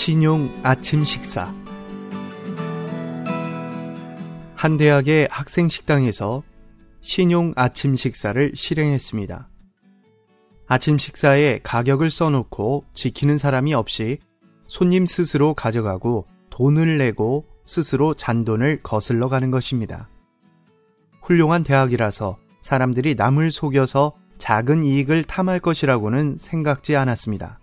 신용 아침 식사. 한 대학의 학생 식당에서 신용 아침 식사를 실행했습니다. 아침 식사에 가격을 써놓고 지키는 사람이 없이 손님 스스로 가져가고 돈을 내고 스스로 잔돈을 거슬러 가는 것입니다. 훌륭한 대학이라서 사람들이 남을 속여서 작은 이익을 탐할 것이라고는 생각지 않았습니다.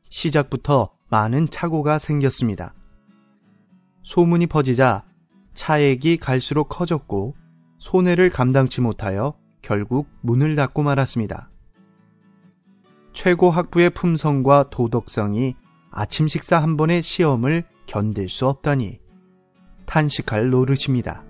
시작부터 많은 착오가 생겼습니다. 소문이 퍼지자 차액이 갈수록 커졌고 손해를 감당치 못하여 결국 문을 닫고 말았습니다. 최고 학부의 품성과 도덕성이 아침 식사 한 번의 시험을 견딜 수 없다니 탄식할 노릇입니다.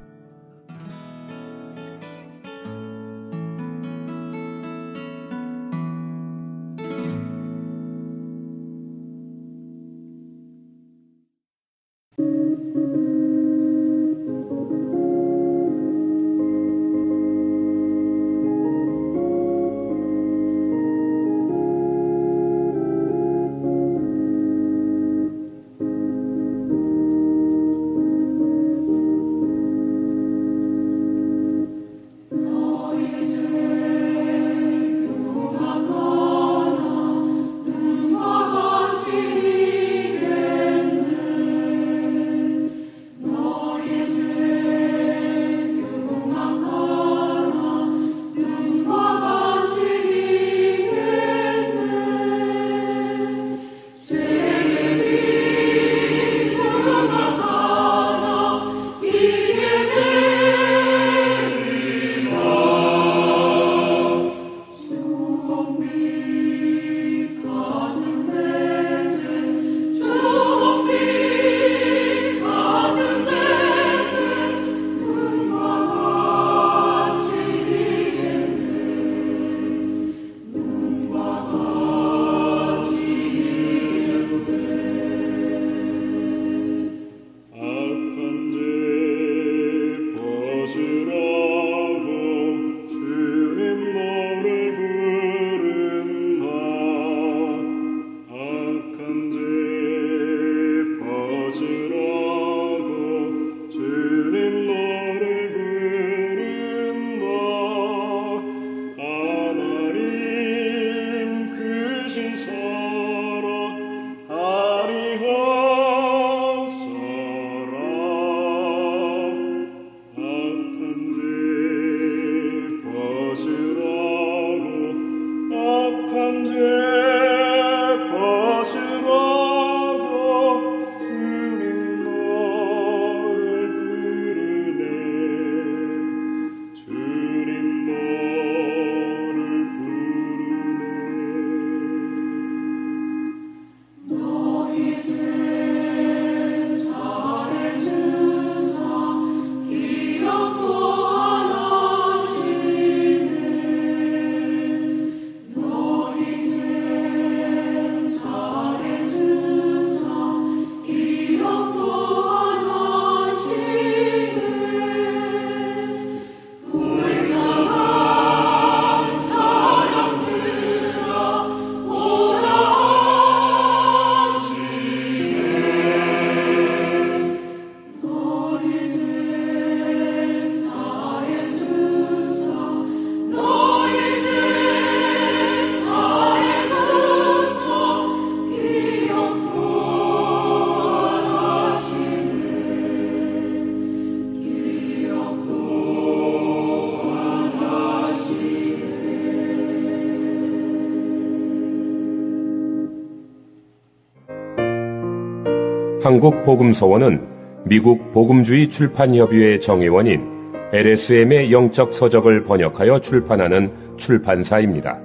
한국복음서원은 미국 복음주의 출판협의회 정회원인 LSM의 영적 서적을 번역하여 출판하는 출판사입니다.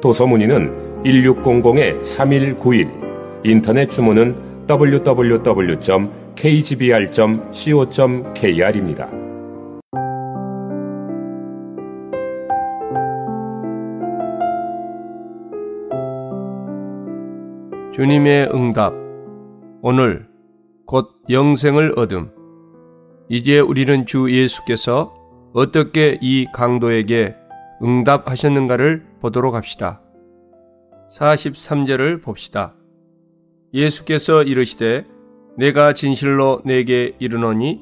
도서 문의는 1600-3191, 인터넷 주문은 www.kgbr.co.kr입니다. 주님의 응답. 오늘 곧 영생을 얻음. 이제 우리는 주 예수께서 어떻게 이 강도에게 응답하셨는가를 보도록 합시다. 43절을 봅시다. 예수께서 이르시되 내가 진실로 내게 이르노니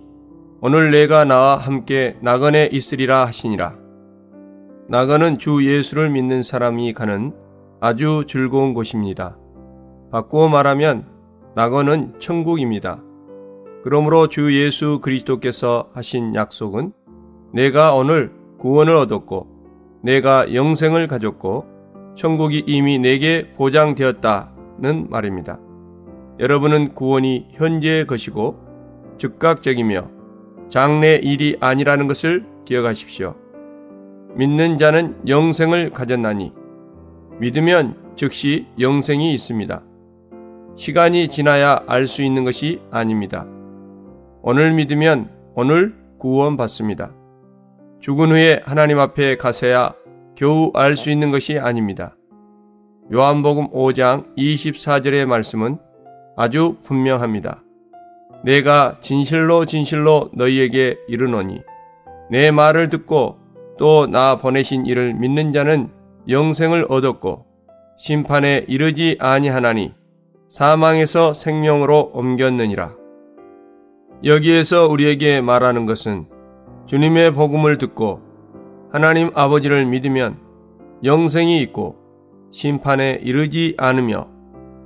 오늘 내가 나와 함께 나그네 있으리라 하시니라. 나그는 주 예수를 믿는 사람이 가는 아주 즐거운 곳입니다. 바꾸어 말하면 나그는 천국입니다. 그러므로 주 예수 그리스도께서 하신 약속은 내가 오늘 구원을 얻었고 내가 영생을 가졌고 천국이 이미 내게 보장되었다는 말입니다. 여러분은 구원이 현재의 것이고 즉각적이며 장래 일이 아니라는 것을 기억하십시오. 믿는 자는 영생을 가졌나니 믿으면 즉시 영생이 있습니다. 시간이 지나야 알 수 있는 것이 아닙니다. 오늘 믿으면 오늘 구원받습니다. 죽은 후에 하나님 앞에 가서야 겨우 알 수 있는 것이 아닙니다. 요한복음 5장 24절의 말씀은 아주 분명합니다. 내가 진실로 진실로 너희에게 이르노니 내 말을 듣고 또 나 보내신 이를 믿는 자는 영생을 얻었고 심판에 이르지 아니하나니 사망에서 생명으로 옮겼느니라. 여기에서 우리에게 말하는 것은 주님의 복음을 듣고 하나님 아버지를 믿으면 영생이 있고 심판에 이르지 않으며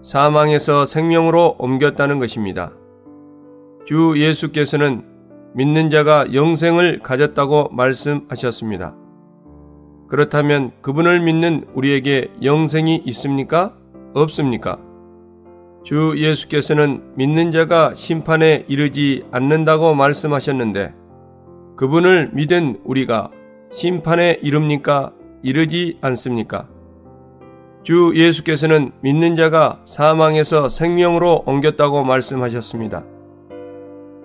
사망에서 생명으로 옮겼다는 것입니다. 주 예수께서는 믿는 자가 영생을 가졌다고 말씀하셨습니다. 그렇다면 그분을 믿는 우리에게 영생이 있습니까? 없습니까? 주 예수께서는 믿는 자가 심판에 이르지 않는다고 말씀하셨는데 그분을 믿은 우리가 심판에 이릅니까? 이르지 않습니까? 주 예수께서는 믿는 자가 사망에서 생명으로 옮겼다고 말씀하셨습니다.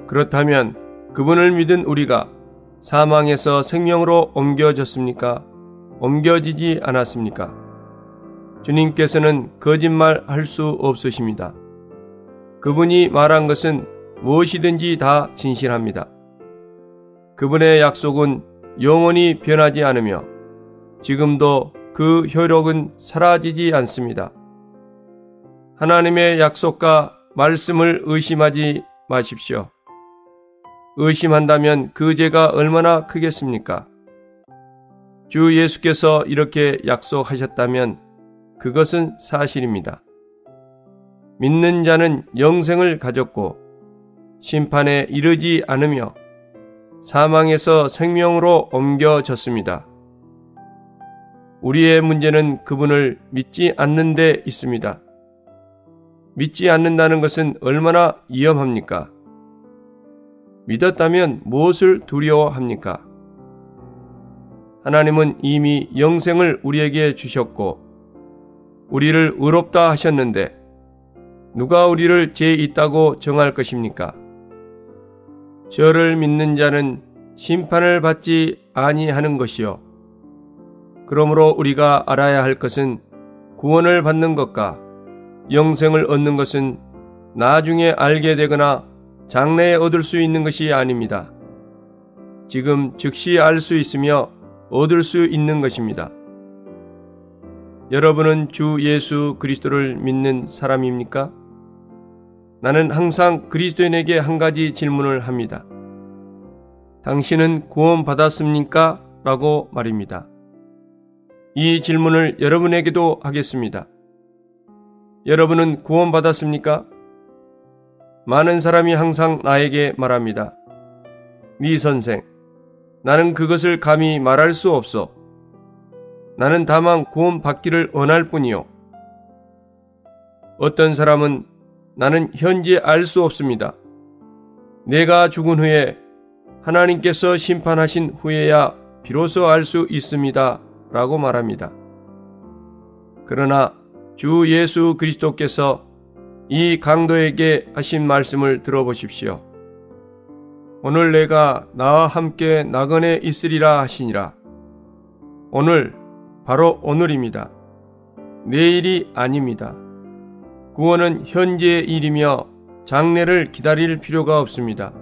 그렇다면 그분을 믿은 우리가 사망에서 생명으로 옮겨졌습니까? 옮겨지지 않았습니까? 주님께서는 거짓말할 수 없으십니다. 그분이 말한 것은 무엇이든지 다 진실합니다. 그분의 약속은 영원히 변하지 않으며 지금도 그 효력은 사라지지 않습니다. 하나님의 약속과 말씀을 의심하지 마십시오. 의심한다면 그 죄가 얼마나 크겠습니까? 주 예수께서 이렇게 약속하셨다면 그것은 사실입니다. 믿는 자는 영생을 가졌고 심판에 이르지 않으며 사망에서 생명으로 옮겨졌습니다. 우리의 문제는 그분을 믿지 않는 데 있습니다. 믿지 않는다는 것은 얼마나 위험합니까? 믿었다면 무엇을 두려워합니까? 하나님은 이미 영생을 우리에게 주셨고 우리를 의롭다 하셨는데 누가 우리를 죄 있다고 정할 것입니까? 저를 믿는 자는 심판을 받지 아니하는 것이요. 그러므로 우리가 알아야 할 것은 구원을 받는 것과 영생을 얻는 것은 나중에 알게 되거나 장래에 얻을 수 있는 것이 아닙니다. 지금 즉시 알 수 있으며 얻을 수 있는 것입니다. 여러분은 주 예수 그리스도를 믿는 사람입니까? 나는 항상 그리스도인에게 한 가지 질문을 합니다. 당신은 구원 받았습니까? 라고 말입니다. 이 질문을 여러분에게도 하겠습니다. 여러분은 구원 받았습니까? 많은 사람이 항상 나에게 말합니다. 네 선생, 나는 그것을 감히 말할 수 없어. 나는 다만 구원 받기를 원할 뿐이요. 어떤 사람은 나는 현재 알 수 없습니다. 내가 죽은 후에 하나님께서 심판하신 후에야 비로소 알 수 있습니다. 라고 말합니다. 그러나 주 예수 그리스도께서 이 강도에게 하신 말씀을 들어보십시오. 오늘 내가 나와 함께 나그네 있으리라 하시니라. 오늘, 바로 오늘입니다. 내일이 아닙니다. 구원은 현재의 일이며 장래를 기다릴 필요가 없습니다.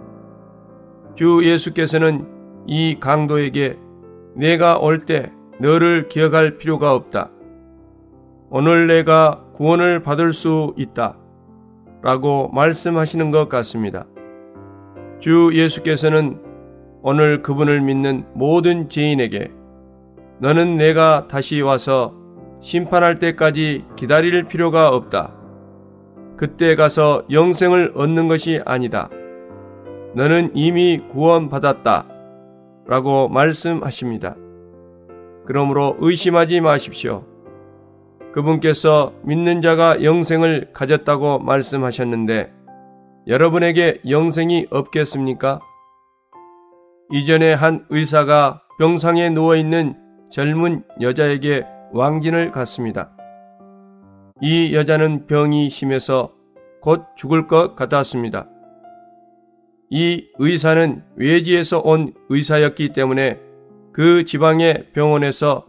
주 예수께서는 이 강도에게 내가 올 때 너를 기억할 필요가 없다. 오늘 내가 구원을 받을 수 있다. 라고 말씀하시는 것 같습니다. 주 예수께서는 오늘 그분을 믿는 모든 죄인에게 너는 내가 다시 와서 심판할 때까지 기다릴 필요가 없다. 그때 가서 영생을 얻는 것이 아니다. 너는 이미 구원받았다. 라고 말씀하십니다. 그러므로 의심하지 마십시오. 그분께서 믿는 자가 영생을 가졌다고 말씀하셨는데 여러분에게 영생이 없겠습니까? 이전에 한 의사가 병상에 누워있는 젊은 여자에게 왕진을 갔습니다. 이 여자는 병이 심해서 곧 죽을 것 같았습니다. 이 의사는 외지에서 온 의사였기 때문에 그 지방의 병원에서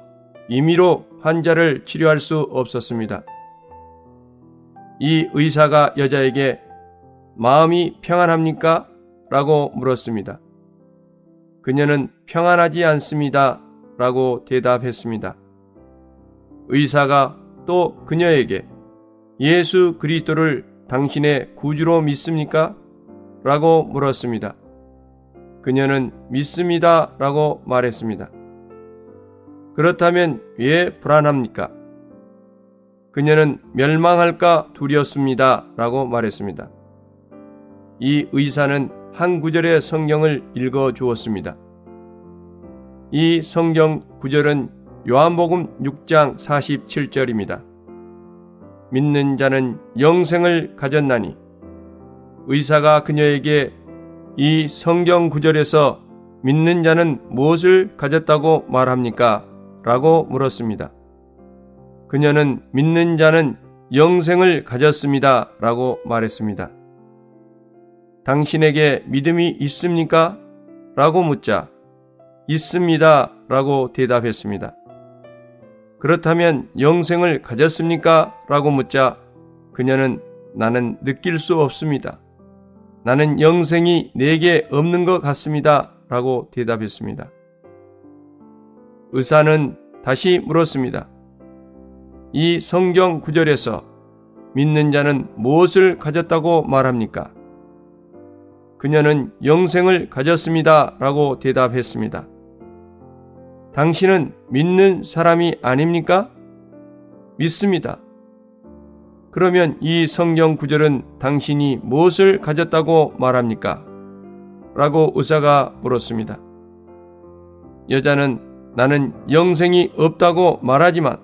임의로 환자를 치료할 수 없었습니다. 이 의사가 여자에게 마음이 평안합니까? 라고 물었습니다. 그녀는 평안하지 않습니다. 라고 대답했습니다. 의사가 또 그녀에게 예수 그리스도를 당신의 구주로 믿습니까? 라고 물었습니다. 그녀는 믿습니다. 라고 말했습니다. 그렇다면 왜 불안합니까? 그녀는 멸망할까 두렵습니다. 라고 말했습니다. 이 의사는 한 구절의 성경을 읽어 주었습니다. 이 성경 구절은 요한복음 6장 47절입니다. 믿는 자는 영생을 가졌나니 의사가 그녀에게 이 성경 구절에서 믿는 자는 무엇을 가졌다고 말합니까? 라고 물었습니다. 그녀는 믿는 자는 영생을 가졌습니다. 라고 말했습니다. 당신에게 믿음이 있습니까? 라고 묻자 있습니다. 라고 대답했습니다. 그렇다면 영생을 가졌습니까? 라고 묻자 그녀는 나는 느낄 수 없습니다. 나는 영생이 내게 없는 것 같습니다. 라고 대답했습니다. 의사는 다시 물었습니다. 이 성경 구절에서 믿는 자는 무엇을 가졌다고 말합니까? 그녀는 영생을 가졌습니다. 라고 대답했습니다. 당신은 믿는 사람이 아닙니까? 믿습니다. 그러면 이 성경 구절은 당신이 무엇을 가졌다고 말합니까? 라고 의사가 물었습니다. 여자는 나는 영생이 없다고 말하지만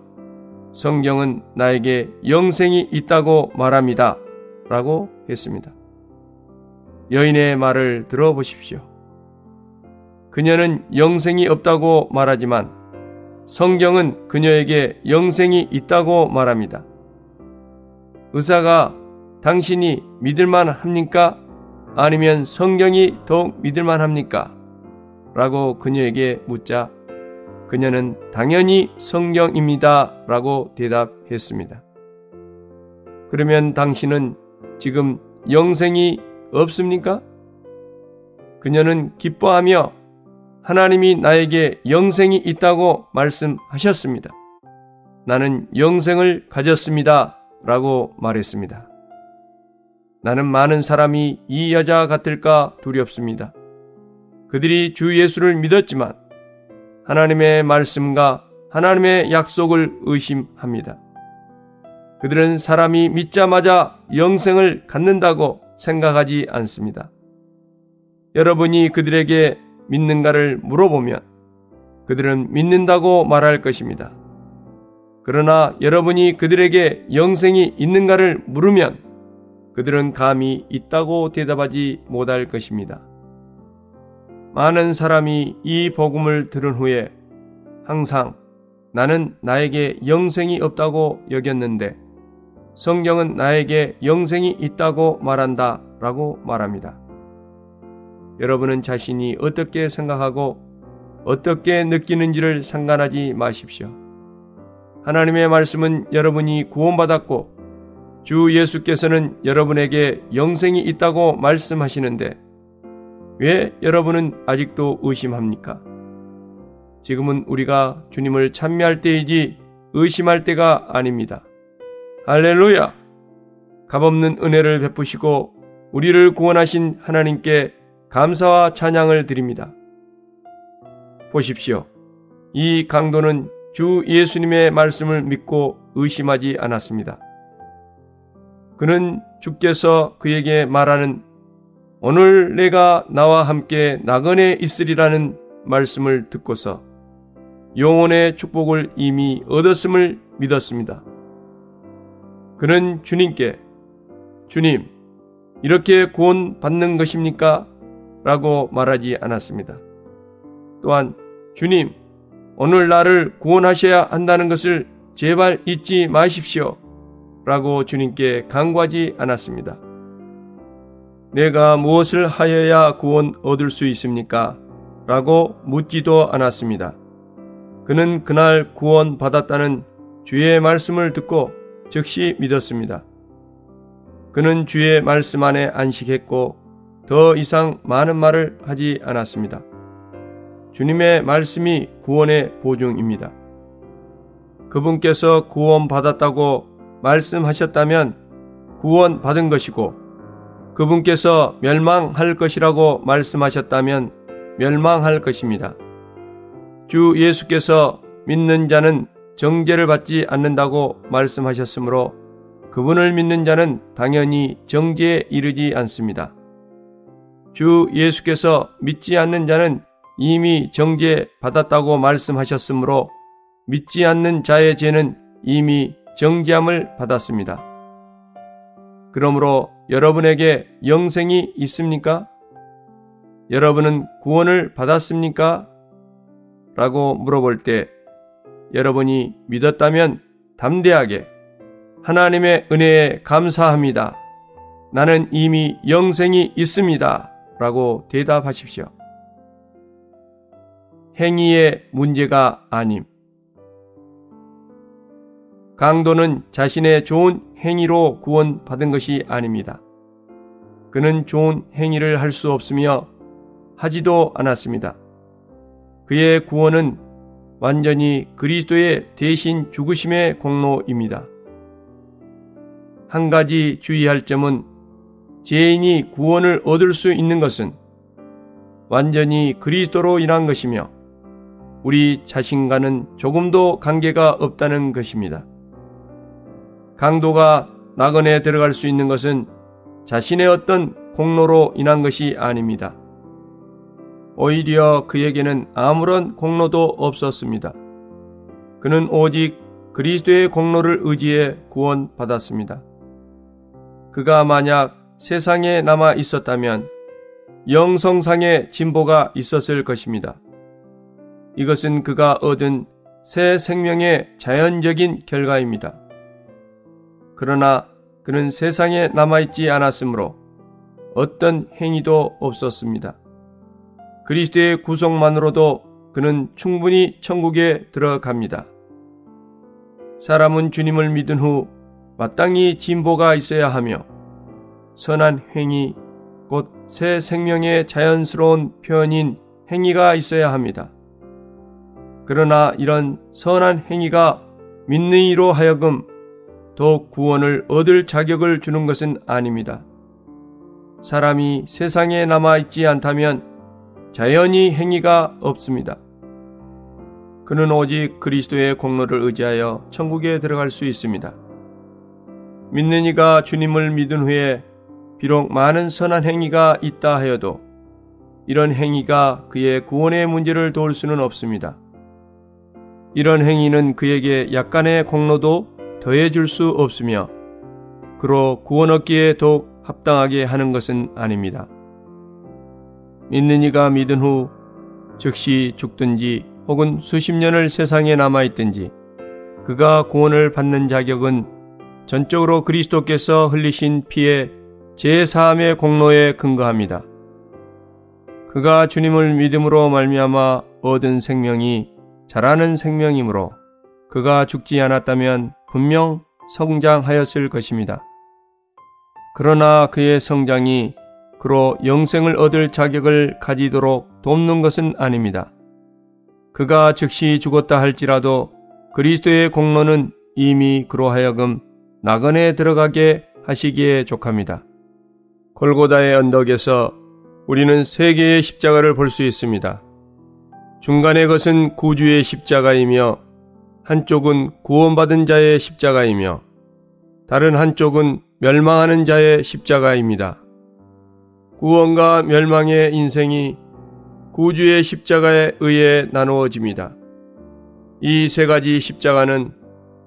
성경은 나에게 영생이 있다고 말합니다. 라고 했습니다. 여인의 말을 들어보십시오. 그녀는 영생이 없다고 말하지만 성경은 그녀에게 영생이 있다고 말합니다. 의사가 당신이 믿을만 합니까? 아니면 성경이 더욱 믿을만 합니까? 라고 그녀에게 묻자 그녀는 당연히 성경입니다. 라고 대답했습니다. 그러면 당신은 지금 영생이 없습니까? 그녀는 기뻐하며 하나님이 나에게 영생이 있다고 말씀하셨습니다. 나는 영생을 가졌습니다. 라고 말했습니다. 나는 많은 사람이 이 여자 같을까 두렵습니다. 그들이 주 예수를 믿었지만 하나님의 말씀과 하나님의 약속을 의심합니다. 그들은 사람이 믿자마자 영생을 갖는다고 생각하지 않습니다. 여러분이 그들에게 믿는가를 물어보면 그들은 믿는다고 말할 것입니다. 그러나 여러분이 그들에게 영생이 있는가를 물으면 그들은 감히 있다고 대답하지 못할 것입니다. 많은 사람이 이 복음을 들은 후에 항상 나는 나에게 영생이 없다고 여겼는데 성경은 나에게 영생이 있다고 말한다 라고 말합니다. 여러분은 자신이 어떻게 생각하고 어떻게 느끼는지를 상관하지 마십시오. 하나님의 말씀은 여러분이 구원받았고 주 예수께서는 여러분에게 영생이 있다고 말씀하시는데 왜 여러분은 아직도 의심합니까? 지금은 우리가 주님을 찬미할 때이지 의심할 때가 아닙니다. 할렐루야! 값없는 은혜를 베푸시고 우리를 구원하신 하나님께 감사와 찬양을 드립니다. 보십시오. 이 강도는 주 예수님의 말씀을 믿고 의심하지 않았습니다. 그는 주께서 그에게 말하는 오늘 내가 나와 함께 나그네 있으리라는 말씀을 듣고서 영혼의 축복을 이미 얻었음을 믿었습니다. 그는 주님께 주님, 이렇게 구원 받는 것입니까? 라고 말하지 않았습니다. 또한 주님, 오늘 나를 구원하셔야 한다는 것을 제발 잊지 마십시오. 라고 주님께 간구하지 않았습니다. 내가 무엇을 하여야 구원 얻을 수 있습니까? 라고 묻지도 않았습니다. 그는 그날 구원 받았다는 주의 말씀을 듣고 즉시 믿었습니다. 그는 주의 말씀 안에 안식했고 더 이상 많은 말을 하지 않았습니다. 주님의 말씀이 구원의 보증입니다. 그분께서 구원받았다고 말씀하셨다면 구원받은 것이고 그분께서 멸망할 것이라고 말씀하셨다면 멸망할 것입니다. 주 예수께서 믿는 자는 정죄를 받지 않는다고 말씀하셨으므로 그분을 믿는 자는 당연히 정죄에 이르지 않습니다. 주 예수께서 믿지 않는 자는 이미 정죄 받았다고 말씀하셨으므로 믿지 않는 자의 죄는 이미 정죄함을 받았습니다. 그러므로 여러분에게 영생이 있습니까? 여러분은 구원을 받았습니까? 라고 물어볼 때 여러분이 믿었다면 담대하게 하나님의 은혜에 감사합니다. 나는 이미 영생이 있습니다. 라고 대답하십시오. 행위의 문제가 아님. 강도는 자신의 좋은 행위로 구원받은 것이 아닙니다. 그는 좋은 행위를 할 수 없으며 하지도 않았습니다. 그의 구원은 완전히 그리스도의 대신 죽으심의 공로입니다. 한 가지 주의할 점은 죄인이 구원을 얻을 수 있는 것은 완전히 그리스도로 인한 것이며 우리 자신과는 조금도 관계가 없다는 것입니다. 강도가 낙원에 들어갈 수 있는 것은 자신의 어떤 공로로 인한 것이 아닙니다. 오히려 그에게는 아무런 공로도 없었습니다. 그는 오직 그리스도의 공로를 의지해 구원받았습니다. 그가 만약 세상에 남아 있었다면 영성상의 진보가 있었을 것입니다. 이것은 그가 얻은 새 생명의 자연적인 결과입니다. 그러나 그는 세상에 남아있지 않았으므로 어떤 행위도 없었습니다. 그리스도의 구속만으로도 그는 충분히 천국에 들어갑니다. 사람은 주님을 믿은 후 마땅히 진보가 있어야 하며 선한 행위, 곧 새 생명의 자연스러운 표현인 행위가 있어야 합니다. 그러나 이런 선한 행위가 믿는 이로 하여금 더욱 구원을 얻을 자격을 주는 것은 아닙니다. 사람이 세상에 남아있지 않다면 자연히 행위가 없습니다. 그는 오직 그리스도의 공로를 의지하여 천국에 들어갈 수 있습니다. 믿는 이가 주님을 믿은 후에 비록 많은 선한 행위가 있다 하여도 이런 행위가 그의 구원의 문제를 도울 수는 없습니다. 이런 행위는 그에게 약간의 공로도 더해줄 수 없으며 그로 구원 얻기에 더욱 합당하게 하는 것은 아닙니다. 믿는 이가 믿은 후 즉시 죽든지 혹은 수십 년을 세상에 남아있든지 그가 구원을 받는 자격은 전적으로 그리스도께서 흘리신 피의 제사함의 공로에 근거합니다. 그가 주님을 믿음으로 말미암아 얻은 생명이 자라는 생명이므로 그가 죽지 않았다면 분명 성장하였을 것입니다. 그러나 그의 성장이 그로 영생을 얻을 자격을 가지도록 돕는 것은 아닙니다. 그가 즉시 죽었다 할지라도 그리스도의 공로는 이미 그로 하여금 낙원에 들어가게 하시기에 족합니다. 골고다의 언덕에서 우리는 세 개의 십자가를 볼 수 있습니다. 중간의 것은 구주의 십자가이며 한쪽은 구원받은 자의 십자가이며 다른 한쪽은 멸망하는 자의 십자가입니다. 구원과 멸망의 인생이 구주의 십자가에 의해 나누어집니다. 이 세 가지 십자가는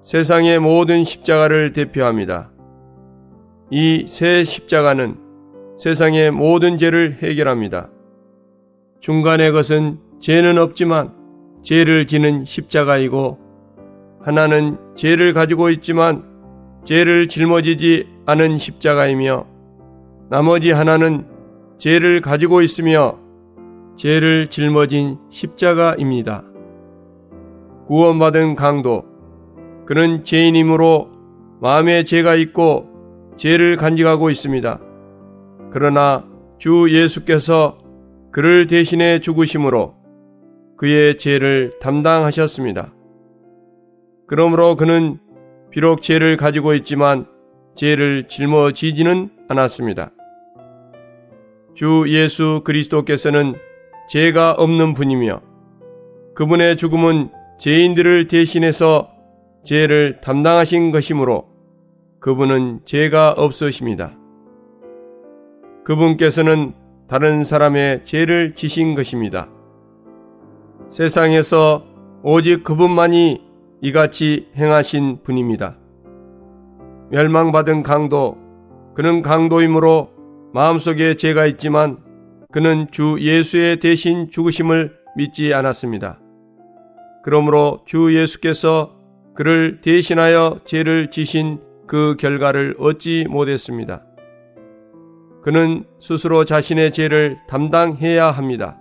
세상의 모든 십자가를 대표합니다. 이 세 십자가는 세상의 모든 죄를 해결합니다. 중간의 것은 죄는 없지만 죄를 지는 십자가이고, 하나는 죄를 가지고 있지만 죄를 짊어지지 않은 십자가이며, 나머지 하나는 죄를 가지고 있으며 죄를 짊어진 십자가입니다. 구원받은 강도, 그는 죄인이므로 마음에 죄가 있고 죄를 간직하고 있습니다. 그러나 주 예수께서 그를 대신해 죽으심으로 그의 죄를 담당하셨습니다. 그러므로 그는 비록 죄를 가지고 있지만 죄를 짊어지지는 않았습니다. 주 예수 그리스도께서는 죄가 없는 분이며, 그분의 죽음은 죄인들을 대신해서 죄를 담당하신 것이므로 그분은 죄가 없으십니다. 그분께서는 다른 사람의 죄를 지신 것입니다. 세상에서 오직 그분만이 이같이 행하신 분입니다. 멸망받은 강도, 그는 강도이므로 마음속에 죄가 있지만 그는 주 예수의 대신 죽으심을 믿지 않았습니다. 그러므로 주 예수께서 그를 대신하여 죄를 지신 그 결과를 얻지 못했습니다. 그는 스스로 자신의 죄를 담당해야 합니다.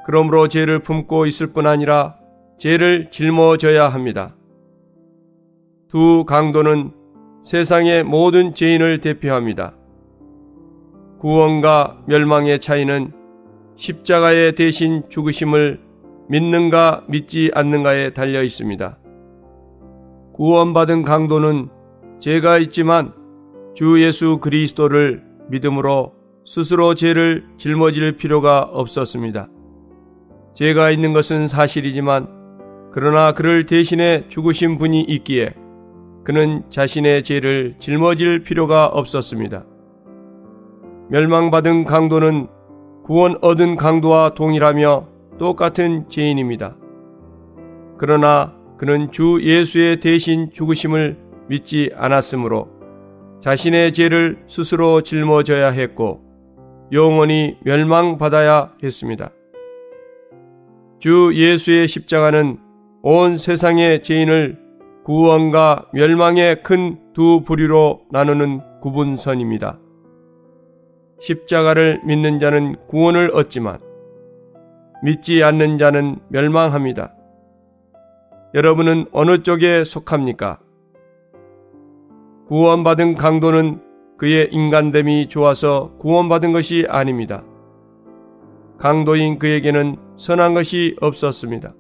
그러므로 죄를 품고 있을 뿐 아니라 죄를 짊어져야 합니다. 두 강도는 세상의 모든 죄인을 대표합니다. 구원과 멸망의 차이는 십자가의 대신 죽으심을 믿는가 믿지 않는가에 달려 있습니다. 구원받은 강도는 죄가 있지만 주 예수 그리스도를 믿음으로 스스로 죄를 짊어질 필요가 없었습니다. 죄가 있는 것은 사실이지만 그러나 그를 대신해 죽으신 분이 있기에 그는 자신의 죄를 짊어질 필요가 없었습니다. 멸망받은 강도는 구원 얻은 강도와 동일하며 똑같은 죄인입니다. 그러나 그는 주 예수의 대신 죽으심을 믿지 않았으므로 자신의 죄를 스스로 짊어져야 했고 영원히 멸망받아야 했습니다. 주 예수의 십자가는 온 세상의 죄인을 구원과 멸망의 큰 두 부류로 나누는 구분선입니다. 십자가를 믿는 자는 구원을 얻지만 믿지 않는 자는 멸망합니다. 여러분은 어느 쪽에 속합니까? 구원받은 강도는 그의 인간됨이 좋아서 구원받은 것이 아닙니다. 강도인 그에게는 선한 것이 없었습니다.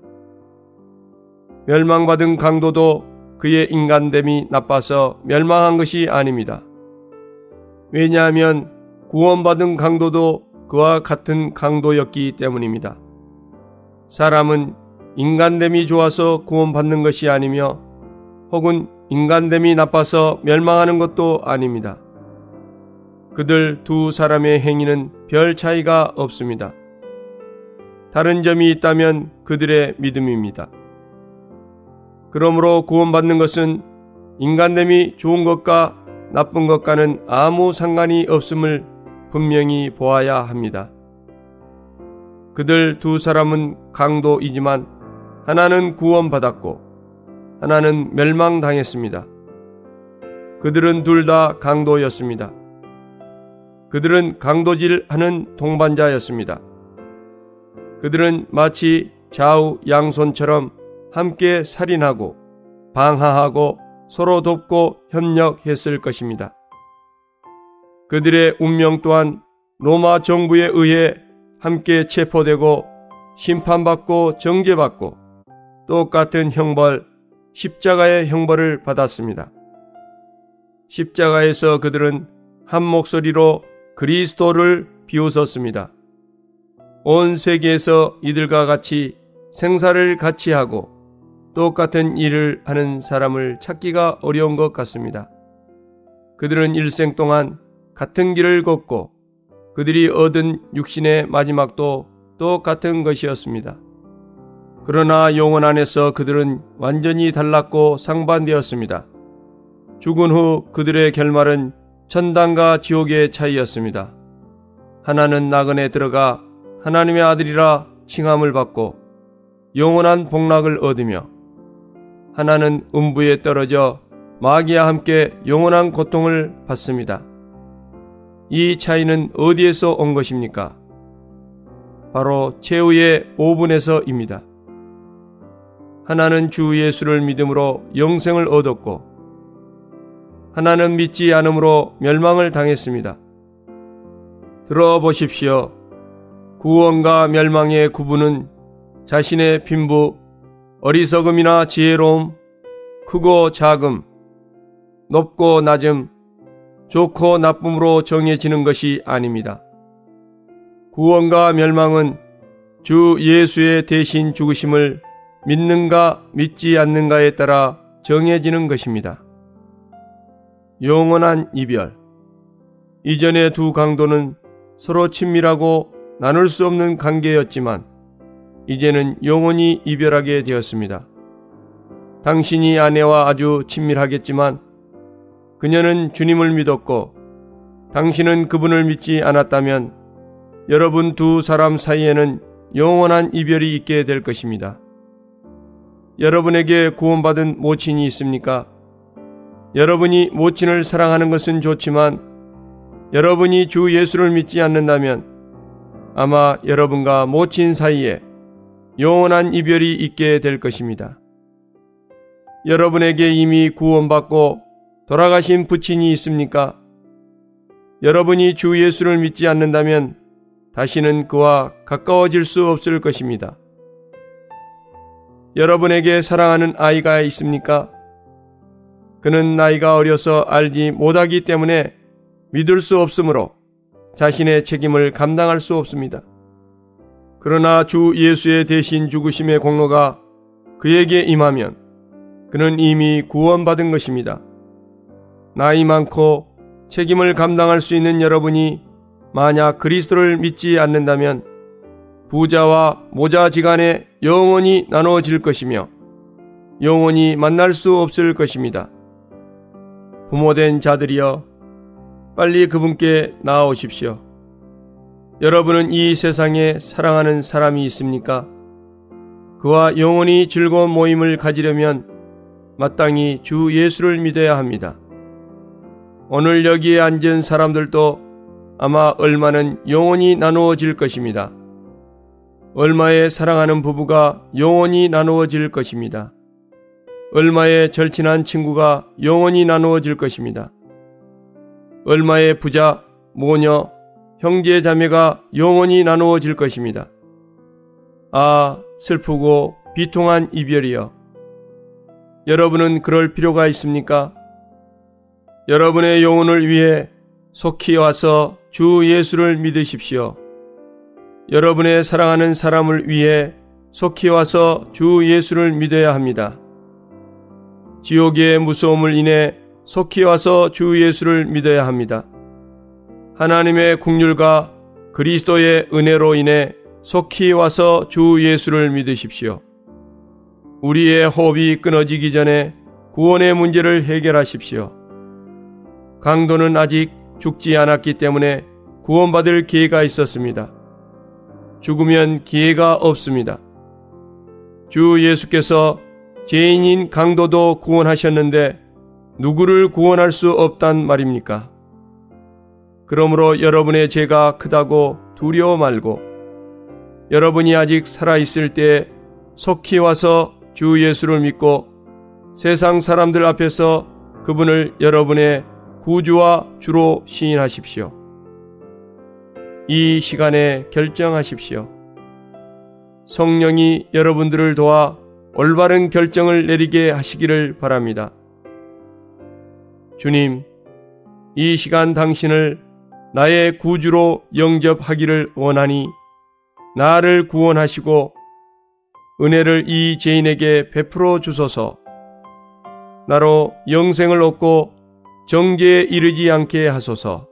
멸망받은 강도도 그의 인간됨이 나빠서 멸망한 것이 아닙니다. 왜냐하면 구원받은 강도도 그와 같은 강도였기 때문입니다. 사람은 인간됨이 좋아서 구원받는 것이 아니며 혹은 인간됨이 나빠서 멸망하는 것도 아닙니다. 그들 두 사람의 행위는 별 차이가 없습니다. 다른 점이 있다면 그들의 믿음입니다. 그러므로 구원받는 것은 인간됨이 좋은 것과 나쁜 것과는 아무 상관이 없음을 분명히 보아야 합니다. 그들 두 사람은 강도이지만 하나는 구원받았고 하나는 멸망당했습니다. 그들은 둘 다 강도였습니다. 그들은 강도질하는 동반자였습니다. 그들은 마치 좌우 양손처럼 함께 살인하고 방하하고 서로 돕고 협력했을 것입니다. 그들의 운명 또한 로마 정부에 의해 함께 체포되고 심판받고 정죄받고 똑같은 형벌, 십자가의 형벌을 받았습니다. 십자가에서 그들은 한 목소리로 그리스도를 비웃었습니다. 온 세계에서 이들과 같이 생사를 같이 하고 똑같은 일을 하는 사람을 찾기가 어려운 것 같습니다. 그들은 일생 동안 같은 길을 걷고 그들이 얻은 육신의 마지막도 똑같은 것이었습니다. 그러나 영혼 안에서 그들은 완전히 달랐고 상반되었습니다. 죽은 후 그들의 결말은 천당과 지옥의 차이였습니다. 하나는 나그네 들어가 하나님의 아들이라 칭함을 받고 영원한 복락을 얻으며, 하나는 음부에 떨어져 마귀와 함께 영원한 고통을 받습니다. 이 차이는 어디에서 온 것입니까? 바로 최후의 오분에서입니다. 하나는 주 예수를 믿음으로 영생을 얻었고, 하나는 믿지 않음으로 멸망을 당했습니다. 들어보십시오. 구원과 멸망의 구분은 자신의 빈부, 어리석음이나 지혜로움, 크고 작음, 높고 낮음, 좋고 나쁨으로 정해지는 것이 아닙니다. 구원과 멸망은 주 예수의 대신 죽으심을 믿는가 믿지 않는가에 따라 정해지는 것입니다. 영원한 이별. 이전의 두 강도는 서로 친밀하고 나눌 수 없는 관계였지만 이제는 영원히 이별하게 되었습니다. 당신이 아내와 아주 친밀하겠지만 그녀는 주님을 믿었고 당신은 그분을 믿지 않았다면 여러분 두 사람 사이에는 영원한 이별이 있게 될 것입니다. 여러분에게 구원받은 모친이 있습니까? 여러분이 모친을 사랑하는 것은 좋지만 여러분이 주 예수를 믿지 않는다면 아마 여러분과 모친 사이에 영원한 이별이 있게 될 것입니다. 여러분에게 이미 구원받고 돌아가신 부친이 있습니까? 여러분이 주 예수를 믿지 않는다면 다시는 그와 가까워질 수 없을 것입니다. 여러분에게 사랑하는 아이가 있습니까? 그는 나이가 어려서 알지 못하기 때문에 믿을 수 없으므로 자신의 책임을 감당할 수 없습니다. 그러나 주 예수의 대신 죽으심의 공로가 그에게 임하면 그는 이미 구원받은 것입니다. 나이 많고 책임을 감당할 수 있는 여러분이 만약 그리스도를 믿지 않는다면 부자와 모자지간에 영원히 나누어질 것이며 영원히 만날 수 없을 것입니다. 부모된 자들이여, 빨리 그분께 나아오십시오. 여러분은 이 세상에 사랑하는 사람이 있습니까? 그와 영원히 즐거운 모임을 가지려면 마땅히 주 예수를 믿어야 합니다. 오늘 여기에 앉은 사람들도 아마 얼마는 영원히 나누어질 것입니다. 얼마의 사랑하는 부부가 영원히 나누어질 것입니다. 얼마의 절친한 친구가 영원히 나누어질 것입니다. 얼마의 부자, 모녀, 형제 자매가 영원히 나누어질 것입니다. 아, 슬프고 비통한 이별이여. 여러분은 그럴 필요가 있습니까? 여러분의 영혼을 위해 속히 와서 주 예수를 믿으십시오. 여러분의 사랑하는 사람을 위해 속히 와서 주 예수를 믿어야 합니다. 지옥의 무서움을 인해 속히 와서 주 예수를 믿어야 합니다. 하나님의 긍휼과 그리스도의 은혜로 인해 속히 와서 주 예수를 믿으십시오. 우리의 호흡이 끊어지기 전에 구원의 문제를 해결하십시오. 강도는 아직 죽지 않았기 때문에 구원받을 기회가 있었습니다. 죽으면 기회가 없습니다. 주 예수께서 죄인인 강도도 구원하셨는데 누구를 구원할 수 없단 말입니까? 그러므로 여러분의 죄가 크다고 두려워 말고 여러분이 아직 살아있을 때에 속히 와서 주 예수를 믿고 세상 사람들 앞에서 그분을 여러분의 구주와 주로 시인하십시오. 이 시간에 결정하십시오. 성령이 여러분들을 도와 올바른 결정을 내리게 하시기를 바랍니다. 주님, 이 시간 당신을 나의 구주로 영접하기를 원하니 나를 구원하시고 은혜를 이 죄인에게 베풀어 주소서. 나로 영생을 얻고 정죄에 이르지 않게 하소서.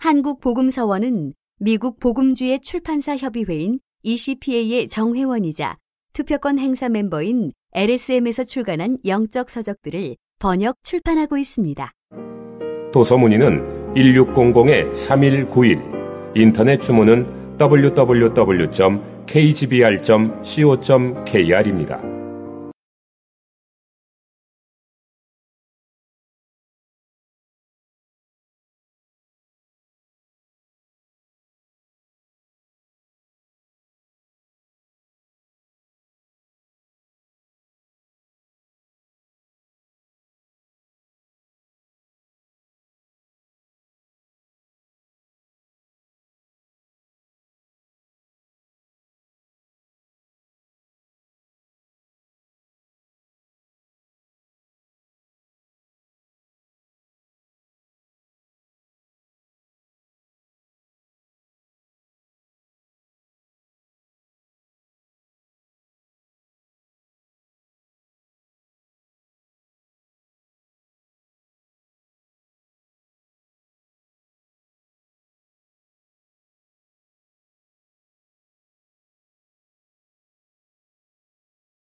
한국복음서원은 미국 복음주의 출판사 협의회인 ECPA의 정회원이자 투표권 행사 멤버인 LSM에서 출간한 영적 서적들을 번역 출판하고 있습니다. 도서문의는 1600-3191, 인터넷 주문은 www.kgbr.co.kr입니다.